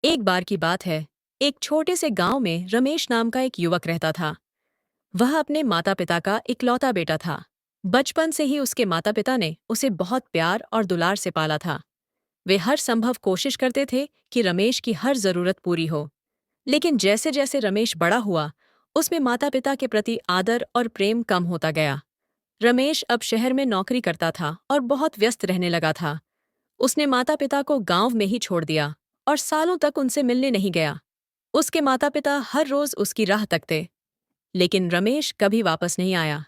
एक बार की बात है। एक छोटे से गांव में रमेश नाम का एक युवक रहता था। वह अपने माता पिता का इकलौता बेटा था। बचपन से ही उसके माता पिता ने उसे बहुत प्यार और दुलार से पाला था। वे हर संभव कोशिश करते थे कि रमेश की हर जरूरत पूरी हो। लेकिन जैसे जैसे रमेश बड़ा हुआ, उसमें माता पिता के प्रति आदर और प्रेम कम होता गया। रमेश अब शहर में नौकरी करता था और बहुत व्यस्त रहने लगा था। उसने माता पिता को गांव में ही छोड़ दिया और सालों तक उनसे मिलने नहीं गया। उसके माता पिता हर रोज उसकी राह तकते, लेकिन रमेश कभी वापस नहीं आया।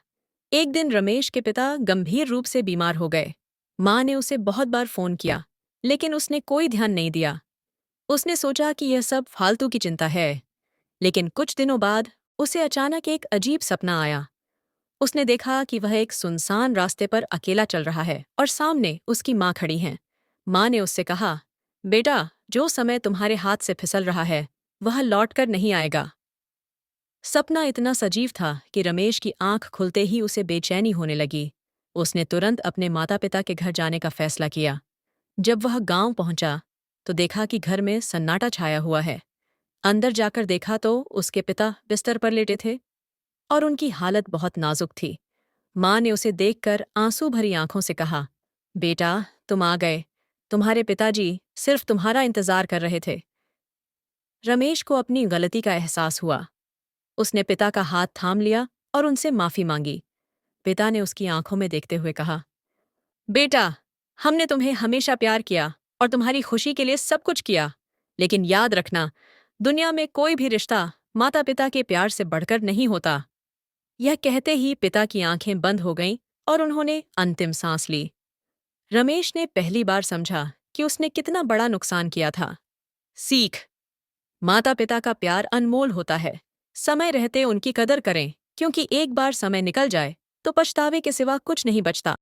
एक दिन रमेश के पिता गंभीर रूप से बीमार हो गए। माँ ने उसे बहुत बार फोन किया, लेकिन उसने कोई ध्यान नहीं दिया। उसने सोचा कि यह सब फालतू की चिंता है। लेकिन कुछ दिनों बाद उसे अचानक एक अजीब सपना आया। उसने देखा कि वह एक सुनसान रास्ते पर अकेला चल रहा है और सामने उसकी माँ खड़ी हैं। माँ ने उससे कहा, बेटा, जो समय तुम्हारे हाथ से फिसल रहा है वह लौटकर नहीं आएगा। सपना इतना सजीव था कि रमेश की आंख खुलते ही उसे बेचैनी होने लगी। उसने तुरंत अपने माता पिता के घर जाने का फैसला किया। जब वह गांव पहुंचा तो देखा कि घर में सन्नाटा छाया हुआ है। अंदर जाकर देखा तो उसके पिता बिस्तर पर लेटे थे और उनकी हालत बहुत नाजुक थी। माँ ने उसे देखकर आंसू भरी आंखों से कहा, बेटा, तुम आ गए। तुम्हारे पिताजी सिर्फ तुम्हारा इंतजार कर रहे थे। रमेश को अपनी गलती का एहसास हुआ। उसने पिता का हाथ थाम लिया और उनसे माफी मांगी। पिता ने उसकी आंखों में देखते हुए कहा, बेटा, हमने तुम्हें हमेशा प्यार किया और तुम्हारी खुशी के लिए सब कुछ किया। लेकिन याद रखना, दुनिया में कोई भी रिश्ता माता पिता के प्यार से बढ़कर नहीं होता। यह कहते ही पिता की आंखें बंद हो गईं और उन्होंने अंतिम सांस ली। रमेश ने पहली बार समझा कि उसने कितना बड़ा नुकसान किया था। सीख: माता पिता का प्यार अनमोल होता है। समय रहते उनकी कदर करें, क्योंकि एक बार समय निकल जाए तो पछतावे के सिवा कुछ नहीं बचता।